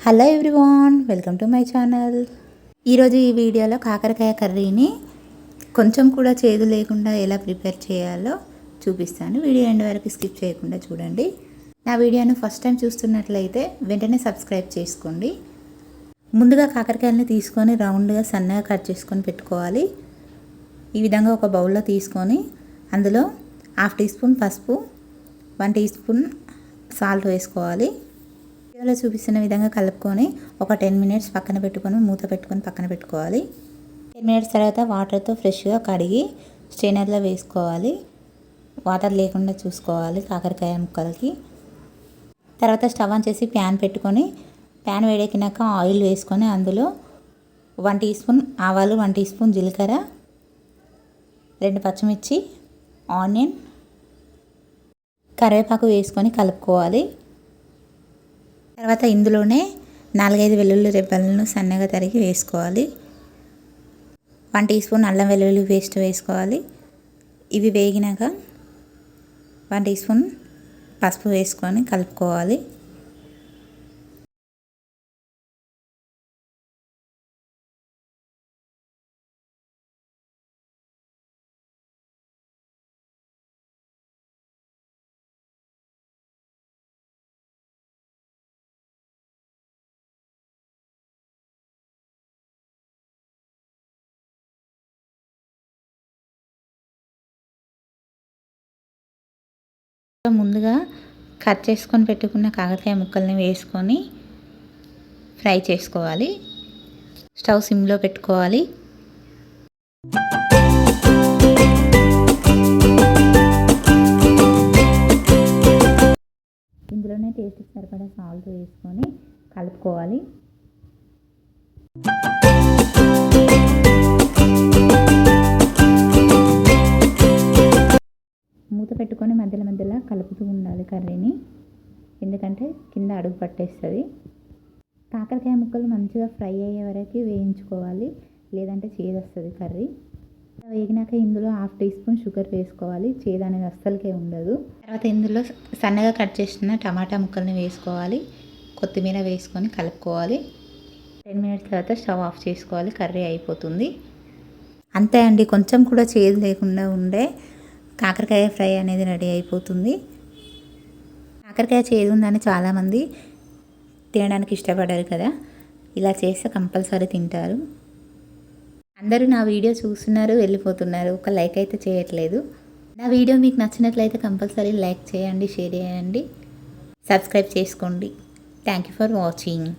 Hello everyone, welcome to my channel. ఈరోజు ఈ వీడియోలో కాకరకాయ కర్రీని కొంచెం కూడా చేదు లేకుండా ఎలా ప్రిపేర్ చేయాలో చూపిస్తాను. వీడియో ఎండ్ వరకు స్కిప్ చేయకుండా చూడండి. నా వీడియోను ఫస్ట్ టైం చూస్తున్నట్లయితే వెంటనే సబ్స్క్రైబ్ చేసుకోండి. ముందుగా కాకరకాయలని తీసుకొని రౌండ్గా సన్నగా కట్ చేసుకొని పెట్టుకోవాలి. ఈ విధంగా ఒక బౌల్లో తీసుకొని అందులో 1/2 టీ స్పూన్ పసుపు, 1 టీ స్పూన్ సాల్ట్ వేసుకోవాలి. వీడియోలో చూపిస్తున్న విధంగా కలుపుకొని ఒక 10 మినిట్స్ పక్కన పెట్టుకొని మూత పెట్టుకొని పక్కన పెట్టుకోవాలి. 10 మినిట్స్ తర్వాత వాటర్తో ఫ్రెష్గా కడిగి స్ట్రైనర్లో వేసుకోవాలి. వాటర్ లేకుండా చూసుకోవాలి కాకరకాయ ముక్కలకి. తర్వాత స్టవ్ ఆన్ చేసి ప్యాన్ పెట్టుకొని ప్యాన్ వేడెక్కినాక ఆయిల్ వేసుకొని అందులో 1 టీ స్పూన్ ఆవాలు, 1 టీ స్పూన్ జీలకర్ర, 2 పచ్చిమిర్చి, ఆనియన్, కరివేపాకు వేసుకొని కలుపుకోవాలి. తర్వాత ఇందులోనే 4-5 వెల్లుల్లి రెబ్బలను సన్నగా తరిగి వేసుకోవాలి. 1 టీ స్పూన్ అల్లం వెల్లుల్లి పేస్ట్ వేసుకోవాలి. ఇవి వేగినాక 1 టీ స్పూన్ పసుపు వేసుకొని కలుపుకోవాలి. ముందుగా కట్ చేసుకొని పెట్టుకున్న కాకరకాయ ముక్కల్ని వేసుకొని ఫ్రై చేసుకోవాలి. స్టవ్ సిమ్లో పెట్టుకోవాలి. ఇందులోనే టేస్ట్కి సరిపడా సాల్ట్ వేసుకొని కలుపుకోవాలి. మూత పెట్టుకొని మధ్యలో కలుపుతూ ఉండాలి కర్రీని, ఎందుకంటే కింద అడుగు పట్టేస్తుంది. కాకరకాయ ముక్కలు మంచిగా ఫ్రై అయ్యే వరకు వేయించుకోవాలి, లేదంటే చేదు వస్తుంది కర్రీ. వేగినాక ఇందులో 1/2 టీ స్పూన్ షుగర్ వేసుకోవాలి. చేదు అనేది అస్సలకే ఉండదు. తర్వాత ఇందులో సన్నగా కట్ చేసిన టమాటా ముక్కల్ని వేసుకోవాలి. కొత్తిమీర వేసుకొని కలుపుకోవాలి. 10 మినిట్స్ తర్వాత స్టవ్ ఆఫ్ చేసుకోవాలి. కర్రీ అయిపోతుంది. అంతే అండి, కొంచెం కూడా చేదు లేకుండా ఉండే కాకరకాయ ఫ్రై అనేది రెడీ అయిపోతుంది. కాకరకాయ చేదు ఉందని చాలామంది తినడానికి ఇష్టపడరు కదా, ఇలా చేస్తే కంపల్సరీ తింటారు. అందరూ నా వీడియో చూస్తున్నారు, వెళ్ళిపోతున్నారు, ఒక లైక్ అయితే చేయట్లేదు. నా వీడియో మీకు నచ్చినట్లయితే కంపల్సరీ లైక్ చేయండి, షేర్ చేయండి, సబ్స్క్రైబ్ చేసుకోండి. Thank you for watching.